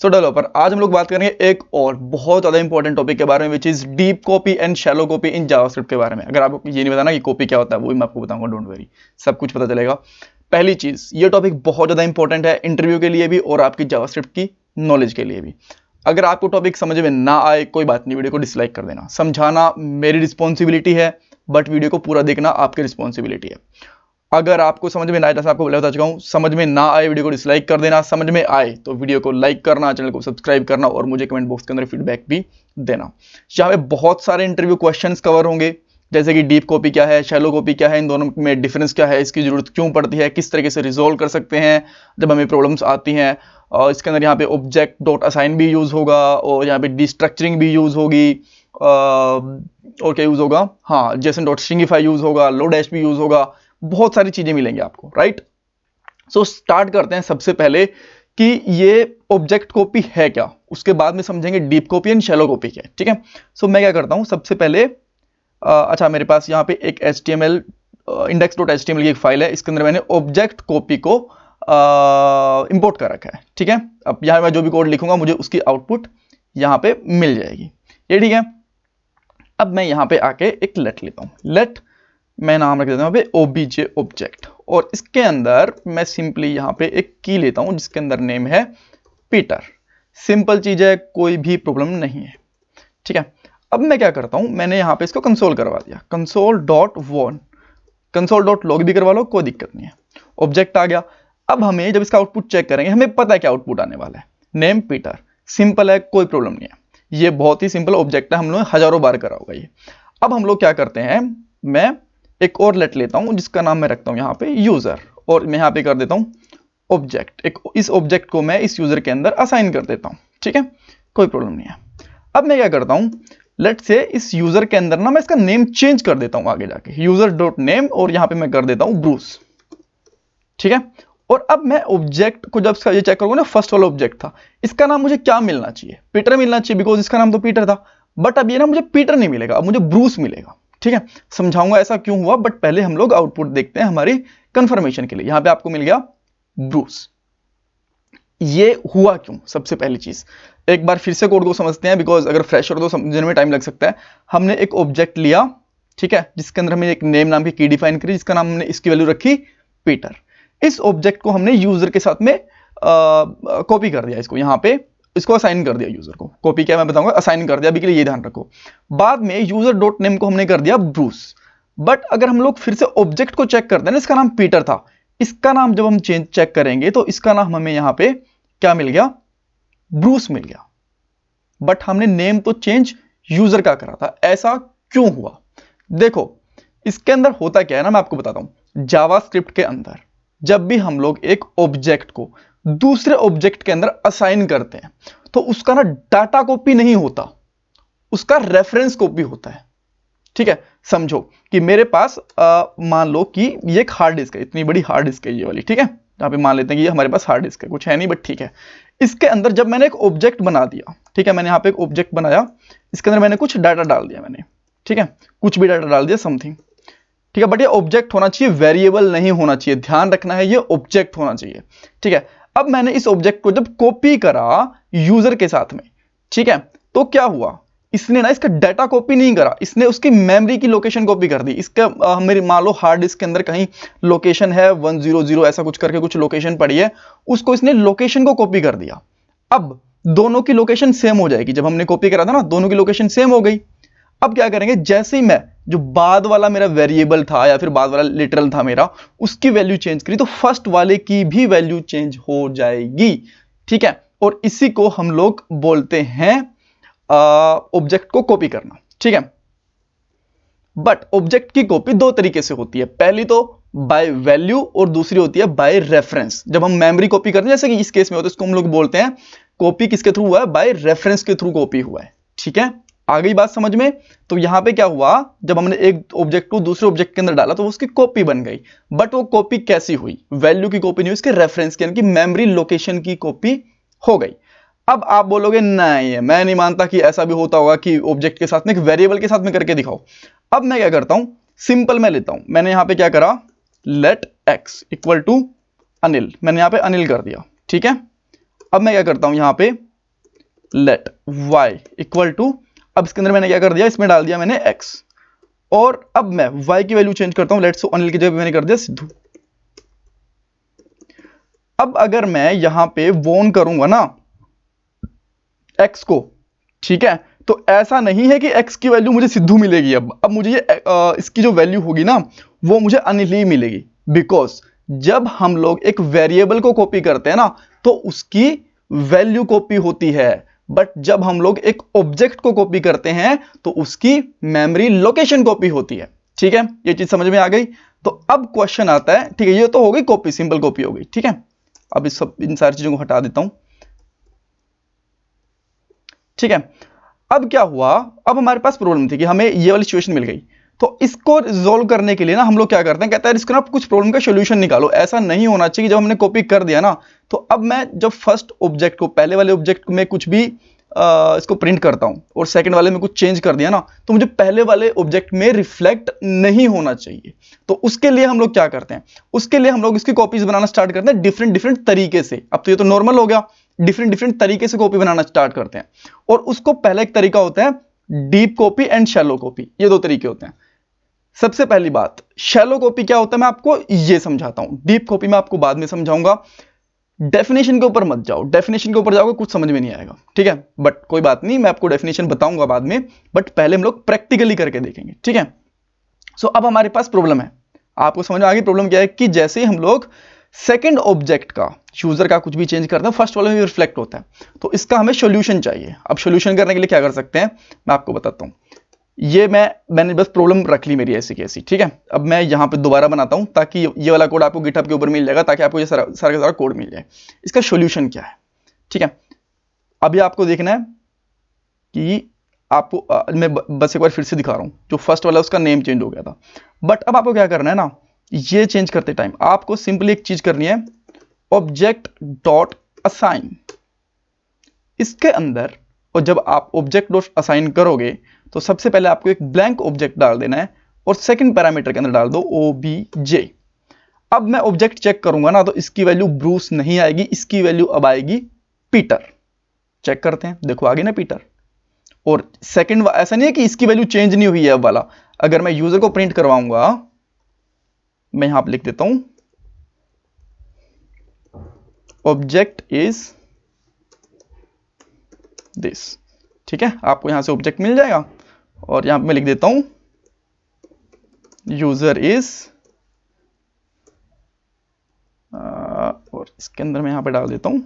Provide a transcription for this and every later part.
सो developer, आज हम लोग बात करेंगे एक और बहुत ज़्यादा इंपॉर्टेंट टॉपिक के बारे में, which is deep copy and shallow copy in JavaScript के बारे में। अगर आपको ये नहीं बताना कि कॉपी क्या होता है, वो भी मैं आपको बताऊंगा, डोंट वरी, सब कुछ पता चलेगा। पहली चीज़, ये टॉपिक बहुत ज़्यादा इंपॉर्टेंट है इंटरव्यू के लिए भी और आपकी जावास्क्रिप्ट की नॉलेज के लिए भी। अगर आपको टॉपिक समझ में ना आए, कोई बात नहीं, वीडियो को डिसलाइक कर देना। समझाना मेरी रिस्पॉन्सिबिलिटी है, बट वीडियो को पूरा देखना आपकी रिस्पॉन्सिबिलिटी है। अगर आपको समझ में ना आए, जैसे आपको पहले बता चुका हूं, समझ में ना आए वीडियो को डिसलाइक कर देना, समझ में आए तो वीडियो को लाइक करना, चैनल को सब्सक्राइब करना और मुझे कमेंट बॉक्स के अंदर फीडबैक भी देना। यहाँ पे बहुत सारे इंटरव्यू क्वेश्चंस कवर होंगे, जैसे कि डीप कॉपी क्या है, शैलो कॉपी क्या है, इन दोनों में डिफरेंस क्या है, इसकी जरूरत क्यों पड़ती है, किस तरीके से रिजोल्व कर सकते हैं जब हमें प्रॉब्लम्स आती हैं। और इसके अंदर यहाँ पे ऑब्जेक्ट डॉट असाइन भी यूज होगा और यहाँ पे डिस्ट्रक्चरिंग भी यूज होगी, और क्या यूज होगा, हाँ, जेसन डॉट स्ट्रिंगिफाई यूज होगा, लो डैश भी यूज होगा, बहुत सारी चीजें मिलेंगी आपको, राइट। सो स्टार्ट करते हैं सबसे पहले कि ये ऑब्जेक्ट कॉपी है क्या, उसके बाद में समझेंगे deep copy and shallow copy क्या है, ठीक है। सो मैं क्या करता हूं, सबसे पहले अच्छा, मेरे पास यहाँ पे एक HTML index.html की एक फाइल है, इसके अंदर मैंने ऑब्जेक्ट कॉपी को इंपोर्ट कर रखा है, ठीक है। अब यहाँ मैं जो भी कोड लिखूंगा मुझे उसकी आउटपुट यहाँ पे मिल जाएगी, ये ठीक है। अब मैं यहाँ पे आके एक लेट लेता हूँ, लेट मैं नाम रख देता हूँ obj ऑब्जेक्ट, और इसके अंदर मैं सिंपली यहाँ पे एक की लेता हूँ जिसके अंदर नेम है पीटर। सिंपल चीज है, कोई भी प्रॉब्लम नहीं है, ठीक है। अब मैं क्या करता हूँ, मैंने यहाँ पे इसको कंसोल करवा दिया, console.log भी करवा लो, कोई दिक्कत नहीं है। ऑब्जेक्ट आ गया। अब हमें जब इसका आउटपुट चेक करेंगे, हमें पता है क्या आउटपुट आने वाला है, नेम पीटर, सिंपल है, कोई प्रॉब्लम नहीं है, ये बहुत ही सिंपल ऑब्जेक्ट है, हम लोग हजारों बार करा होगा ये। अब हम लोग क्या करते हैं, मैं एक और लेट लेता हूं जिसका नाम मैं रखता हूं यहाँ पे यूजर, और मैं यहाँ पे कर देता हूं ऑब्जेक्ट, एक इस ऑब्जेक्ट को मैं इस यूजर के अंदर असाइन कर देता हूं, ठीक है, कोई प्रॉब्लम नहीं है। अब मैं क्या करता हूं, लेट से इस यूजर के अंदर ना मैं इसका नेम चेंज कर देता हूं आगे जाके, यूजर डॉट नेम, और यहां पे मैं कर देता हूं ब्रूस, ठीक है। और अब मैं ऑब्जेक्ट को जब ये चेक करूंगा ना, फर्स्ट वाला ऑब्जेक्ट था, इसका नाम मुझे क्या मिलना चाहिए, पीटर मिलना चाहिए, बिकॉज इसका नाम तो पीटर था। बट अब ये ना मुझे पीटर नहीं मिलेगा, अब मुझे ब्रूस मिलेगा, ठीक है। समझाऊंगा ऐसा क्यों हुआ, बट पहले हम लोग आउटपुट देखते हैं हमारी कंफर्मेशन के लिए। यहां पे आपको मिल गया ब्रूस, ये हुआ क्यों, सबसे पहली चीज एक बार फिर से कोड को समझते हैं, बिकॉज अगर फ्रेश हो तो समझने में टाइम लग सकता है। हमने एक ऑब्जेक्ट लिया, ठीक है, जिसके अंदर हमने एक नेम नाम की डिफाइन करी, जिसका नाम हमने इसकी वैल्यू रखी पीटर। इस ऑब्जेक्ट को हमने यूजर के साथ में कॉपी कर दिया, इसको यहाँ पे इसको असाइन कर दिया यूजर को, कॉपी क्या मैं बताऊंगा, असाइन कर दिया, अभी के लिए ये ध्यान रखो। बाद में यूजर डॉट नेम को हमने कर दिया ब्रूस। बट अगर हम लोग फिर से ऑब्जेक्ट को चेक करते हैं ना, इसका नाम पीटर था, इसका नाम जब हम चेक करेंगे तो इसका नाम हमें यहाँ पे क्या मिल गया, ब्रूस मिल गया। बट हमने नेम तो चेंज यूजर का करा था, ऐसा क्यों हुआ? देखो इसके अंदर होता क्या है ना, मैं आपको बताता हूं। जावास्क्रिप्ट के अंदर जब भी हम लोग एक ऑब्जेक्ट को दूसरे ऑब्जेक्ट के अंदर असाइन करते हैं तो उसका ना डाटा कॉपी नहीं होता, उसका रेफरेंस कॉपी होता है, ठीक है। समझो कि मेरे पास मान लो कि ये एक हार्ड डिस्क है, इतनी बड़ी हार्ड डिस्क है ये वाली, ठीक है। यहाँ पे मान लेते हैं कि ये हमारे पास हार्ड डिस्क है, कुछ है नहीं बट ठीक है। इसके अंदर जब मैंने एक ऑब्जेक्ट बना दिया, ठीक है, मैंने यहाँ पे एक ऑब्जेक्ट बनाया, इसके अंदर मैंने कुछ डाटा डाल दिया मैंने, ठीक है, कुछ भी डाटा डाल दिया समथिंग, ठीक है। बट ये ऑब्जेक्ट होना चाहिए, वेरिएबल नहीं होना चाहिए, ध्यान रखना है, ये ऑब्जेक्ट होना चाहिए, ठीक है। अब मैंने इस ऑब्जेक्ट को जब कॉपी करा यूजर के साथ में, ठीक है, तो क्या हुआ, इसने ना इसका डाटा कॉपी नहीं करा, इसने उसकी मेमोरी की लोकेशन कॉपी कर दी। इसका मेरी मान लो हार्ड डिस्क के अंदर कहीं लोकेशन है 100 ऐसा कुछ करके कुछ लोकेशन पड़ी है, उसको इसने लोकेशन को कॉपी कर दिया। अब दोनों की लोकेशन सेम हो जाएगी, जब हमने कॉपी करा था ना दोनों की लोकेशन सेम हो गई। अब क्या करेंगे, जैसे ही मैं जो बाद वाला मेरा वेरिएबल था या फिर बाद वाला लिटरल था मेरा, उसकी वैल्यू चेंज करी तो फर्स्ट वाले की भी वैल्यू चेंज हो जाएगी, ठीक है। और इसी को हम लोग बोलते हैं ऑब्जेक्ट को कॉपी करना, ठीक है। बट ऑब्जेक्ट की कॉपी दो तरीके से होती है, पहली तो बाय वैल्यू और दूसरी होती है बाय रेफरेंस। जब हम मेमोरी कॉपी करते हैं, जैसे कि इस केस में होता है, इसको हम लोग बोलते हैं कॉपी किसके थ्रू हुआ है, बाय रेफरेंस के थ्रू कॉपी हुआ है, ठीक है। आ गई बात समझ में? तो यहां पे क्या हुआ, जब हमने एक ऑब्जेक्ट को दूसरे ऑब्जेक्ट के अंदर डाला तो उसकी कॉपी बन गई। बट वो कॉपी कैसी हुई, वैल्यू की कॉपी नहीं हुई, उसके रेफरेंस की, यानी कि मेमोरी लोकेशन की कॉपी हो गई। अब आप बोलोगे नहीं, मैं नहीं मानता कि ऐसा भी होता होगा कि ऑब्जेक्ट के साथ में एक वेरिएबल के साथ में करके दिखाओ। अब मैं क्या करता हूं, सिंपल मैं लेता हूं, मैंने यहां पे क्या करा, let x equal to Anil, मैंने यहां पे अनिल कर दिया, ठीक है। अब मैं क्या करता हूं, यहां पे लेट y इक्वल टू, अब इसके अंदर मैंने क्या कर दिया, इसमें डाल दिया मैंने x, और अब मैं y की वैल्यू चेंज करता हूं, लेट्स अनिल की जगह मैंने कर दिया सिद्धू। अब अगर मैं यहां पे वोन करूंगा ना x को, ठीक है, तो ऐसा नहीं है कि x की वैल्यू मुझे सिद्धू मिलेगी। अब मुझे ये इसकी जो वैल्यू होगी ना वो मुझे अनिल ही मिलेगी, बिकॉज जब हम लोग एक वेरिएबल को कॉपी करते हैं ना तो उसकी वैल्यू कॉपी होती है, बट जब हम लोग एक ऑब्जेक्ट को कॉपी करते हैं तो उसकी मेमोरी लोकेशन कॉपी होती है। ठीक है, ये चीज समझ में आ गई। तो अब क्वेश्चन आता है, ठीक है, ये तो हो गई कॉपी, सिंपल कॉपी हो गई। ठीक है, अब इन सारी चीजों को हटा देता हूं। ठीक है, अब क्या हुआ, अब हमारे पास प्रॉब्लम थी कि हमें ये वाली सिचुएशन मिल गई, तो इसको रिजोल्व करने के लिए ना हम लोग क्या करते हैं, कहता है इसको ना कुछ प्रॉब्लम का सॉल्यूशन निकालो। ऐसा नहीं होना चाहिए कि जब हमने कॉपी कर दिया ना, तो अब मैं जब फर्स्ट ऑब्जेक्ट को, पहले वाले ऑब्जेक्ट में कुछ भी इसको प्रिंट करता हूं और सेकंड वाले में कुछ चेंज कर दिया ना, तो मुझे पहले वाले ऑब्जेक्ट में रिफ्लेक्ट नहीं होना चाहिए। तो उसके लिए हम लोग क्या करते हैं, उसके लिए हम लोग इसकी कॉपीज बनाना स्टार्ट करते हैं डिफरेंट डिफरेंट तरीके से। अब तो ये तो नॉर्मल हो गया, डिफरेंट डिफरेंट तरीके से कॉपी बनाना स्टार्ट करते हैं। और उसको पहला एक तरीका होता है deep copy and shallow copy, ये दो तरीके होते हैं। सबसे पहली बात, शैलो कॉपी क्या होता है मैं आपको ये समझाता हूं, डीप कॉपी मैं आपको बाद में समझाऊंगा। डेफिनेशन के ऊपर मत जाओ, डेफिनेशन के ऊपर जाओगे कुछ समझ में नहीं आएगा। ठीक है, बट कोई बात नहीं, मैं आपको डेफिनेशन बताऊंगा बाद में, बट पहले हम लोग प्रैक्टिकली करके देखेंगे। ठीक है, सो अब हमारे पास प्रॉब्लम है, आपको समझ में आ गई प्रॉब्लम क्या है, कि जैसे ही हम लोग सेकंड ऑब्जेक्ट का, यूजर का कुछ भी चेंज करते हैं, फर्स्ट वाले में रिफ्लेक्ट होता है, तो इसका हमें सॉल्यूशन चाहिए। अब सॉल्यूशन करने के लिए क्या कर सकते हैं मैं आपको बताता हूं। ये मैंने बस प्रॉब्लम रख ली मेरी ऐसी की ऐसी। ठीक है, अब मैं यहां पे दोबारा बनाता हूं ताकि ये वाला कोड आपको गिटहब के ऊपर मिल जाएगा, ताकि आपको ये सारा का सारा कोड मिल जाए। इसका सॉल्यूशन क्या है, ठीक है, अभी आपको देखना है कि आपको मैं बस एक बार फिर से दिखा रहा हूं, जो फर्स्ट वाला उसका नेम चेंज हो गया था। बट अब आपको क्या करना है ना, ये चेंज करते टाइम आपको सिंपली एक चीज करनी है, ऑब्जेक्ट डॉट असाइन। इसके अंदर, और जब आप ऑब्जेक्ट डॉट असाइन करोगे तो सबसे पहले आपको एक ब्लैंक ऑब्जेक्ट डाल देना है और सेकंड पैरामीटर के अंदर डाल दो obj। अब मैं ऑब्जेक्ट चेक करूंगा ना तो इसकी वैल्यू ब्रूस नहीं आएगी, इसकी वैल्यू अब आएगी पीटर। चेक करते हैं, देखो आ गई ना पीटर। और सेकंड ऐसा नहीं है कि इसकी वैल्यू चेंज नहीं हुई है अब वाला, अगर मैं यूजर को प्रिंट करवाऊंगा, मैं यहां पर लिख देता हूं ऑब्जेक्ट इज दिस। ठीक है, आपको यहां से ऑब्जेक्ट मिल जाएगा, और यहां पे मैं लिख देता हूं यूजर इज, और इसके अंदर मैं यहां पे डाल देता हूं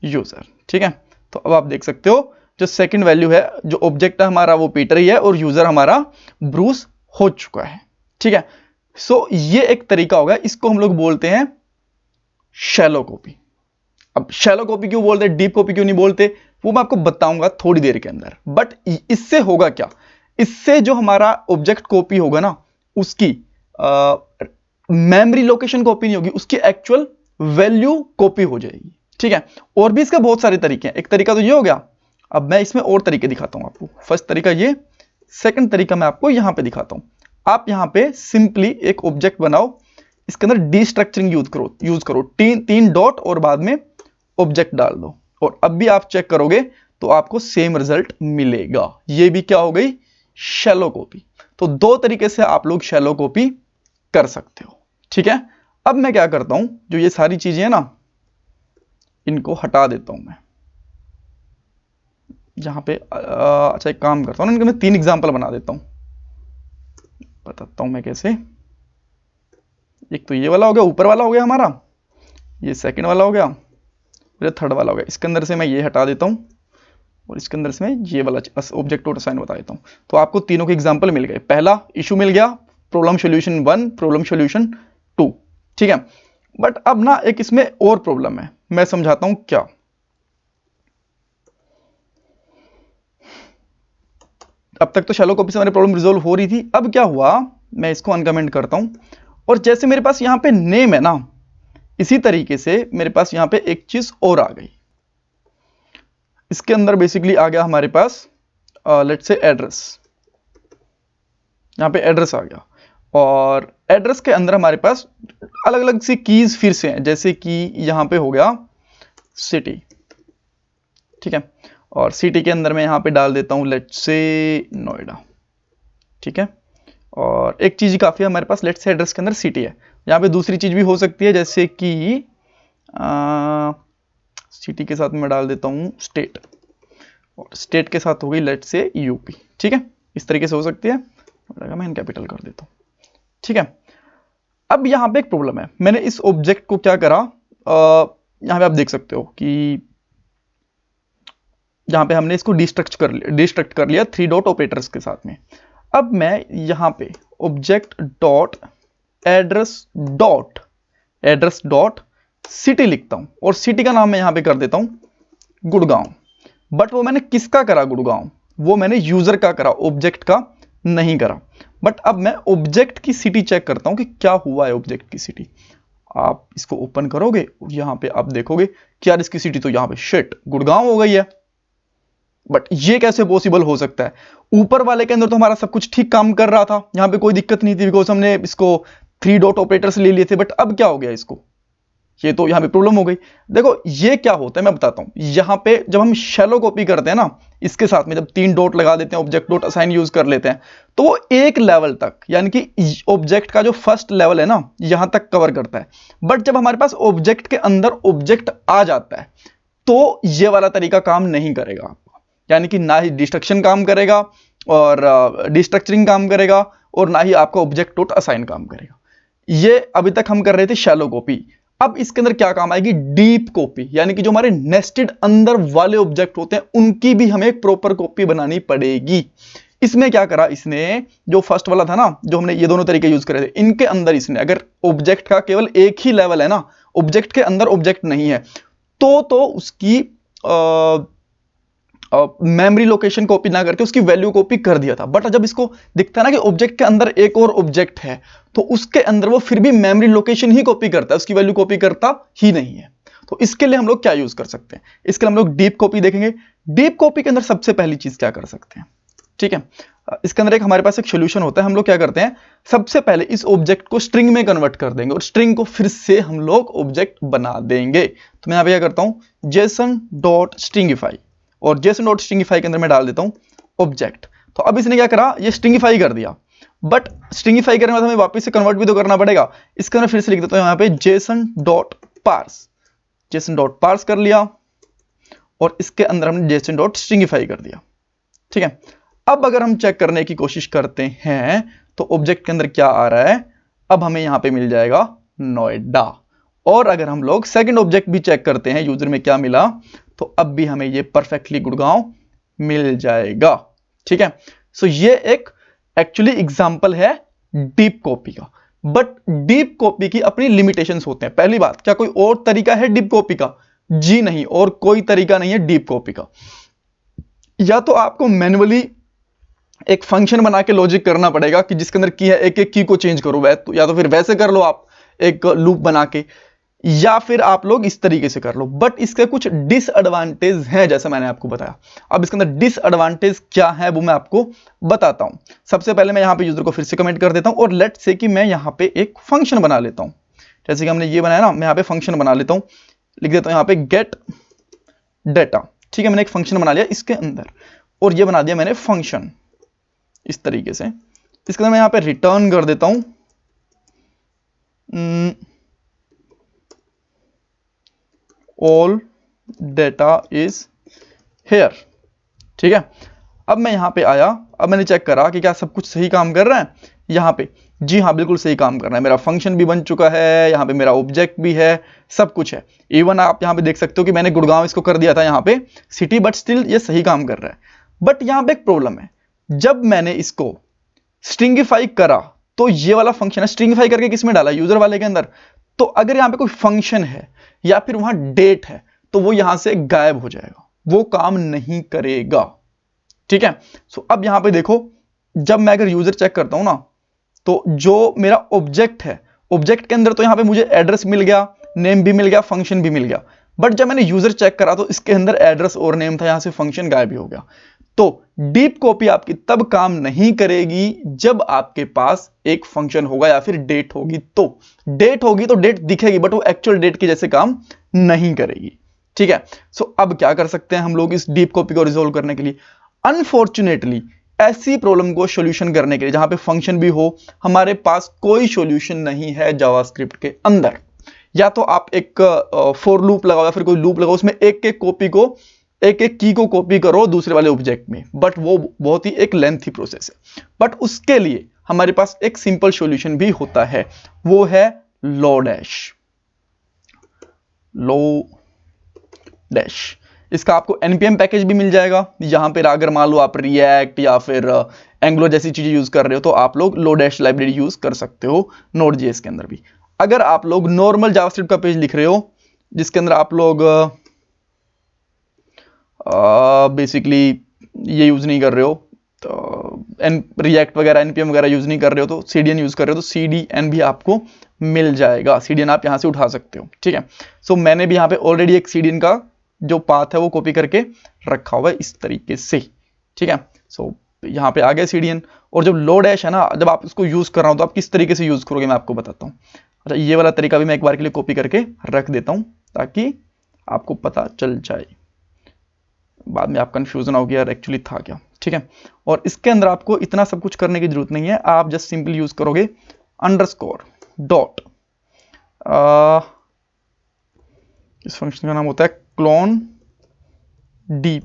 यूजर। ठीक है, तो अब आप देख सकते हो जो सेकंड वैल्यू है, जो ऑब्जेक्ट है हमारा वो पीटर ही है और यूजर हमारा ब्रूस हो चुका है। ठीक है, सो ये एक तरीका होगा, इसको हम लोग बोलते हैं शैलो कॉपी। अब शैलो कॉपी क्यों बोलते हैं, डीप कॉपी क्यों नहीं बोलते, वो मैं आपको बताऊंगा थोड़ी देर के अंदर। बट इससे होगा क्या, इससे जो हमारा ऑब्जेक्ट कॉपी होगा ना, उसकी मेमोरी लोकेशन कॉपी नहीं होगी, उसकी एक्चुअल वैल्यू कॉपी हो जाएगी। ठीक है, और भी इसके बहुत सारे तरीके हैं, एक तरीका तो ये हो गया, अब मैं इसमें और तरीके दिखाता हूं आपको। फर्स्ट तरीका ये, सेकंड तरीका मैं आपको यहां पे दिखाता हूं। आप यहां पे सिंपली एक ऑब्जेक्ट बनाओ, इसके अंदर डी स्ट्रक्चरिंग यूज करो, तीन डॉट और बाद में ऑब्जेक्ट डाल दो, और अब भी आप चेक करोगे तो आपको सेम रिजल्ट मिलेगा। ये भी क्या हो गई, शैलो कॉपी। तो दो तरीके से आप लोग शैलो कॉपी कर सकते हो। ठीक है, अब मैं क्या करता हूं, जो ये सारी चीजें हैं ना, इनको हटा देता हूं मैं यहां पे। अच्छा एक काम करता हूं ना, इनके मैं 3 एग्जांपल बना देता हूं, बताता हूं मैं कैसे। एक तो ये वाला हो गया, ऊपर वाला हो गया हमारा, ये सेकंड वाला हो गया, और ये थर्ड वाला हो गया। इसके अंदर से मैं ये हटा देता हूं और इसके अंदर से मैं ये वाला ऑब्जेक्ट डॉट असाइन बता देता हूं। तो आपको तीनों के एग्जांपल मिल गए। पहला इशू मिल गया, प्रॉब्लम सॉल्यूशन 1, प्रॉब्लम सॉल्यूशन 2। ठीक है, बट अब ना एक इसमें और प्रॉब्लम है, मैं समझाता हूं क्या। अब तक तो शैलो कॉपी से हमारी प्रॉब्लम रिजोल्व हो रही थी, अब क्या हुआ, मैं इसको अनकमेंट करता हूं, और जैसे मेरे पास यहां पे नेम है ना, इसी तरीके से मेरे पास यहां पे एक चीज और आ गई। इसके अंदर बेसिकली आ गया हमारे पास लेट्स से एड्रेस, यहां पे एड्रेस आ गया, और एड्रेस के अंदर हमारे पास अलग अलग सी कीज फिर से हैं, जैसे कि यहां पे हो गया सिटी। ठीक है। और सिटी के अंदर मैं यहाँ पे डाल देता हूँ लेट्स से नोएडा, ठीक है। और एक चीज़ काफ़ी है हमारे पास, लेट्स से एड्रेस के अंदर सिटी है। यहाँ पे दूसरी चीज़ भी हो सकती है, जैसे कि सिटी के साथ मैं डाल देता हूँ स्टेट, और स्टेट के साथ हो गई लेट्स से यूपी, ठीक है। इस तरीके से हो सकती है। मैं कैपिटल कर देता हूँ, ठीक है। अब यहाँ पे एक प्रॉब्लम है, मैंने इस ऑब्जेक्ट को क्या करा, यहाँ पे आप देख सकते हो कि यहाँ पे हमने इसको डिस्ट्रक्ट कर लिया 3 डॉट ऑपरेटर्स के साथ में। अब मैं यहाँ पे object dot address dot city लिखता हूँ, और सिटी का नाम मैं यहाँ पे कर देता हूँ गुड़गांव। बट वो मैंने किसका करा गुड़गांव, वो मैंने यूजर का करा, ऑब्जेक्ट का नहीं करा। बट अब मैं ऑब्जेक्ट की सिटी चेक करता हूं कि क्या हुआ है ऑब्जेक्ट की सिटी। आप इसको ओपन करोगे और यहां पे आप देखोगे कि यार इसकी सिटी तो यहां पे शिट गुड़गांव हो गई है। बट ये कैसे पॉसिबल हो सकता है? ऊपर वाले के अंदर तो हमारा सब कुछ ठीक काम कर रहा था, यहां पे कोई दिक्कत नहीं थी, बिकॉज हमने इसको 3 डॉट ऑपरेटर्स ले लिए थे। बट अब क्या हो गया इसको, ये तो यहां पे प्रॉब्लम हो गई। देखो ये क्या होता है मैं बताता हूं। यहां पे जब हम शैलो कॉपी करते हैं ना, इसके साथ में जब 3 डॉट लगा देते हैं, ऑब्जेक्ट डॉट असाइन यूज कर लेते हैं, तो वो एक लेवल तक, यानी कि ऑब्जेक्ट का जो फर्स्ट लेवल है ना, यहां तक कवर करता है। बट जब हमारे पास ऑब्जेक्ट के अंदर ऑब्जेक्ट आ जाता है, तो ये वाला तरीका काम नहीं करेगा आपका, यानी कि ना ही डिस्ट्रक्शन काम करेगा और डिस्ट्रक्चरिंग काम करेगा, और ना ही आपका ऑब्जेक्ट डॉट असाइन काम करेगा। ये अभी तक हम कर रहे थे शैलो कॉपी। अब इसके अंदर क्या काम आएगी, डीप कॉपी, यानी कि जो हमारे नेस्टेड अंदर वाले ऑब्जेक्ट होते हैं उनकी भी हमें एक प्रॉपर कॉपी बनानी पड़ेगी। इसमें क्या करा इसने, जो फर्स्ट वाला था ना, जो हमने ये दोनों तरीके यूज करे थे, इनके अंदर इसने अगर ऑब्जेक्ट का केवल एक ही लेवल है ना, ऑब्जेक्ट के अंदर ऑब्जेक्ट नहीं है, तो उसकी मेमोरी लोकेशन कॉपी ना करके उसकी वैल्यू कॉपी कर दिया था। बट जब इसको दिखता है ना कि ऑब्जेक्ट के अंदर एक और ऑब्जेक्ट है, तो उसके अंदर वो फिर भी मेमोरी लोकेशन ही कॉपी करता है, उसकी वैल्यू कॉपी करता ही नहीं है। तो इसके लिए हम लोग क्या यूज कर सकते हैं, इसके लिए हम लोग डीप कॉपी देखेंगे। डीप कॉपी के अंदर सबसे पहली चीज क्या कर सकते हैं, ठीक है। इसके अंदर एक हमारे पास एक सोल्यूशन होता है। हम लोग क्या करते हैं, सबसे पहले इस ऑब्जेक्ट को स्ट्रिंग में कन्वर्ट कर देंगे, और स्ट्रिंग को फिर से हम लोग ऑब्जेक्ट बना देंगे। तो मैं यहां पे क्या करता हूं, जेसन डॉट स्ट्रिंगिफाई, और जेसन डॉट स्ट्रिंगिफाई के अंदर मैं डाल देता हूं ऑब्जेक्ट। तो अब इसने क्या करा, ये स्ट्रिंगिफाई कर दिया। बट स्ट्रिंगिफाई करने के बाद हमें वापस से कन्वर्ट भी तो करना पड़ेगा। इसके अंदर फिर से लिख देता हूं यहां पे जेसन डॉट पार्स कर लिया, और इसके अंदर हमने जेसन डॉट स्ट्रिंगिफाई कर दिया, ठीक है। अब अगर हम चेक करने की कोशिश करते हैं तो ऑब्जेक्ट के अंदर क्या आ रहा है, अब हमें यहां पे मिल जाएगा नोएडा। और अगर हम लोग सेकंड ऑब्जेक्ट भी चेक करते हैं यूजर में क्या मिला, तो अब भी हमें ये परफेक्टली गुड़गांव मिल जाएगा, ठीक है। सो ये एक एक्चुअली एग्जांपल है डीप कॉपी का। बट डीप कॉपी की अपनी लिमिटेशंस होते हैं। पहली बात, क्या कोई और तरीका है डीप कॉपी का? जी नहीं, और कोई तरीका नहीं है डीप कॉपी का। या तो आपको मैन्युअली एक फंक्शन बना के लॉजिक करना पड़ेगा कि जिसके अंदर की है एक एक की को चेंज करो, या तो फिर वैसे कर लो आप एक लूप बना के, या फिर आप लोग इस तरीके से कर लो। बट इसके कुछ डिसएडवांटेज हैं, जैसे मैंने आपको बताया। अब इसके अंदर डिसएडवांटेज क्या है वो मैं आपको बताता हूं। सबसे पहले मैं यहां पे यूजर को फिर से कमेंट कर देता हूं, और लेट्स से कि मैं यहां पे एक फंक्शन बना लेता हूं। जैसे कि हमने ये बनाया ना, मैं यहां पे फंक्शन बना लेता हूं, लिख देता हूं यहां पे गेट डेटा, ठीक है। मैंने एक फंक्शन बना लिया इसके अंदर, और ये बना दिया मैंने फंक्शन इस तरीके से। इसके अंदर मैं यहां पे रिटर्न कर देता हूं ऑल डेटा इज हेयर, ठीक है। अब मैं यहां पे आया, अब मैंने चेक करा कि क्या सब कुछ सही काम कर रहा है यहां पे। जी हाँ, बिल्कुल सही काम कर रहा है। मेरा फंक्शन भी बन चुका है, यहां पे मेरा ऑब्जेक्ट भी है, सब कुछ है। इवन आप यहां पे देख सकते हो कि मैंने गुड़गांव इसको कर दिया था यहां पे सिटी, बट स्टिल ये सही काम कर रहा है। बट यहां पे एक प्रॉब्लम है, जब मैंने इसको स्ट्रिंगिफाई करा, तो ये वाला फंक्शन है, स्ट्रिंगिफाई करके किस में डाला, यूजर वाले के अंदर। तो अगर यहां पे कोई फंक्शन है या फिर वहां डेट है, तो वो यहां से गायब हो जाएगा, वो काम नहीं करेगा, ठीक है। सो अब यहां पे देखो, जब मैं अगर यूजर चेक करता हूं ना, तो जो मेरा ऑब्जेक्ट है, ऑब्जेक्ट के अंदर तो यहां पे मुझे एड्रेस मिल गया, नेम भी मिल गया, फंक्शन भी मिल गया। बट जब मैंने यूजर चेक करा तो इसके अंदर एड्रेस और नेम था, यहां से फंक्शन गायब भी हो गया। तो डीप कॉपी आपकी तब काम नहीं करेगी जब आपके पास एक फंक्शन होगा या फिर डेट होगी। तो डेट होगी तो डेट दिखेगी, बट वो एक्चुअल डेट के जैसे काम नहीं करेगी, ठीक है। सो अब क्या कर सकते हैं हम लोग इस डीप कॉपी को रिजोल्व करने के लिए? अनफॉर्चुनेटली ऐसी प्रॉब्लम को सॉल्यूशन करने के लिए जहां पे फंक्शन भी हो, हमारे पास कोई सॉल्यूशन नहीं है जावास्क्रिप्ट के अंदर। या तो आप एक फॉर लूप लगाओ या फिर कोई लूप लगाओ, उसमें एक एक की को कॉपी करो दूसरे वाले ऑब्जेक्ट में, बट वो बहुत ही एक लेंथी प्रोसेस है। बट उसके लिए हमारे पास एक सिंपल सॉल्यूशन भी होता है, वो है लोडैश। इसका आपको npm पैकेज भी मिल जाएगा। यहां पर अगर मान लो आप रिएक्ट या फिर एंगुलर जैसी चीजें यूज कर रहे हो तो आप लोग लोडैश लाइब्रेरी यूज कर सकते हो Node.js के अंदर भी। अगर आप लोग नॉर्मल जावास्क्रिप्ट का पेज लिख रहे हो जिसके अंदर आप लोग बेसिकली ये यूज नहीं कर रहे हो, तो रिएक्ट वगैरह npm वगैरह यूज नहीं कर रहे हो, तो cdn यूज कर रहे हो तो cdn भी आपको मिल जाएगा। cdn आप यहां से उठा सकते हो, ठीक है। सो मैंने भी यहां पे ऑलरेडी एक cdn का जो पाथ है वो कॉपी करके रखा हुआ है इस तरीके से, ठीक है। सो यहाँ पे आ गया cdn। और जब लोडैश है ना, जब आप इसको यूज कर रहा हो तो आप किस तरीके से यूज करोगे मैं आपको बताता हूँ। अच्छा, ये वाला तरीका भी मैं एक बार के लिए कॉपी करके रख देता हूँ ताकि आपको पता चल जाए, बाद में आप कंफ्यूजन ना हो कि यार एक्चुअली था क्या, ठीक है। और इसके अंदर आपको इतना सब कुछ करने की जरूरत नहीं है, आप जस्ट सिंपल यूज करोगे अंडरस्कोर डॉट, इस फंक्शन का नाम होता है क्लोन डीप,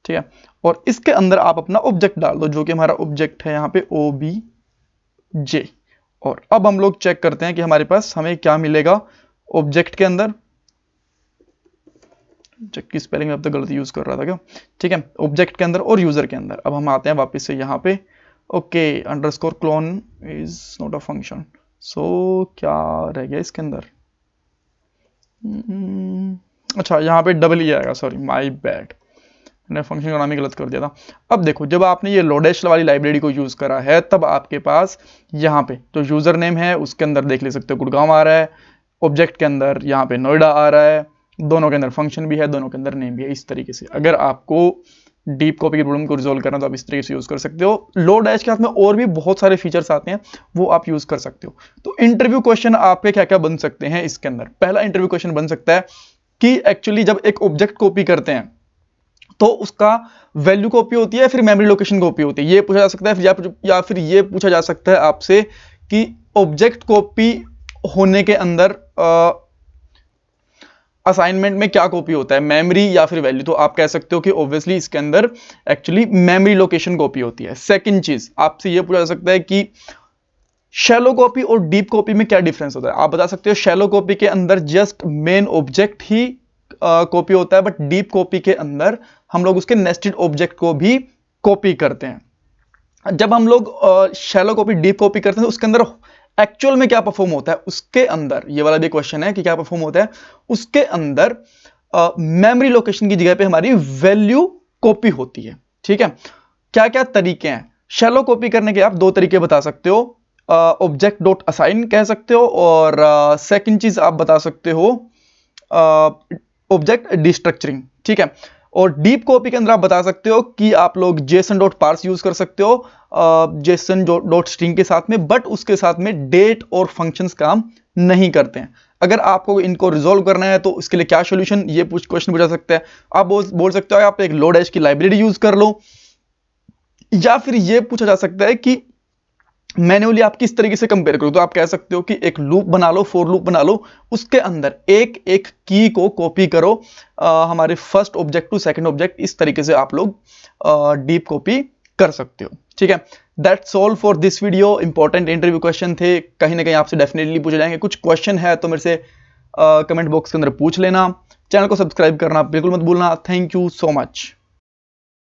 ठीक है। और इसके अंदर आप अपना ऑब्जेक्ट डाल दो जो कि हमारा ऑब्जेक्ट है यहाँ पे obj। और अब हम लोग चेक करते हैं कि हमारे पास हमें क्या मिलेगा ऑब्जेक्ट के अंदर। ऑब्जेक्ट की स्पेलिंग में अब तक गलती यूज कर रहा था क्या, ठीक है। ऑब्जेक्ट के अंदर और यूजर के अंदर अब हम आते हैं वापस से यहाँ पे। Okay, underscore clone is not a function, so क्या रह गया इसके अंदर? अच्छा, यहाँ पे डबल ही आएगा, सॉरी माय बैड, मैंने फंक्शन का नाम ही गलत कर दिया था। अब देखो, जब आपने ये लोडैश वाली लाइब्रेरी को यूज करा है तब आपके पास यहाँ पे जो यूजर नेम है उसके अंदर देख ले सकते हो गुड़गांव आ रहा है, ऑब्जेक्ट के अंदर यहाँ पे नोएडा आ रहा है, दोनों के अंदर फंक्शन भी है, दोनों के अंदर नेम भी है। इस तरीके से अगर आपको डीप कॉपी की प्रॉब्लम को रिजोल्व करना तो आप इस तरीके से यूज कर सकते हो। लोडैश के साथ में और भी बहुत सारे फीचर्स आते हैं, वो आप यूज कर सकते हो। तो इंटरव्यू क्वेश्चन आपके क्या क्या बन सकते हैं इसके अंदर? पहला इंटरव्यू क्वेश्चन बन सकता है कि एक्चुअली जब एक ऑब्जेक्ट कॉपी करते हैं तो उसका वैल्यू कॉपी होती है फिर मेमोरी लोकेशन कॉपी होती है, ये पूछा जा सकता है। या फिर ये पूछा जा सकता है आपसे कि ऑब्जेक्ट कॉपी होने के अंदर असाइनमेंट में क्या कॉपी होता है, मेमोरी या फिर वैल्यू? तो आप कह सकते हो कि ऑब्वियसली इसके अंदर एक्चुअली मेमोरी लोकेशन कॉपी होती है। सेकंड चीज आपसे ये पूछा जा सकता है कि शैलो कॉपी और डीप कॉपी में क्या डिफरेंस होता है? आप बता सकते हो शैलो कॉपी के अंदर जस्ट मेन ऑब्जेक्ट ही कॉपी होता है, बट डीप कॉपी के अंदर हम लोग उसके नेस्टेड ऑब्जेक्ट को भी कॉपी करते हैं। जब हम लोग शैलो कॉपी डीप कॉपी करते हैं तो उसके अंदर एक्चुअल में क्या परफॉर्म होता है? उसके अंदर ये वाला भी क्वेश्चन है कि क्या परफॉर्म होता है उसके अंदर। मेमोरी लोकेशन की जगह पे हमारी वैल्यू कॉपी होती है, ठीक है। क्या क्या तरीके हैं शैलो कॉपी करने के? आप दो तरीके बता सकते हो, ऑब्जेक्ट डॉट असाइन कह सकते हो, और सेकंड चीज आप बता सकते हो ऑब्जेक्ट डिस्ट्रक्चरिंग, ठीक है। और डीप कॉपी के अंदर आप बता सकते हो कि आप लोग जेसन डॉट पार्स यूज कर सकते हो जेसन डॉट स्ट्रिंग के साथ में, बट उसके साथ में डेट और फंक्शंस काम नहीं करते हैं। अगर आपको इनको रिजोल्व करना है तो इसके लिए क्या सॉल्यूशन, ये क्वेश्चन पूछा सकता है। आप बोल सकते हो आप एक लोडैश की लाइब्रेरी यूज कर लो, या फिर ये पूछा जा सकता है कि मैन्युअली आप किस तरीके से कंपेयर करो। तो आप कह सकते हो कि एक लूप बना लो, फॉर लूप बना लो, उसके अंदर एक एक की को कॉपी करो हमारे first object to second object. इस तरीके से आप लोग डीप कॉपी कर सकते हो, ठीक है। That's all for this video. Important interview question थे, कहीं ना कहीं आपसे डेफिनेटली पूछे जाएंगे। कुछ क्वेश्चन है तो मेरे से कमेंट बॉक्स के अंदर पूछ लेना। चैनल को सब्सक्राइब करना बिल्कुल मत भूलना। Thank you so much.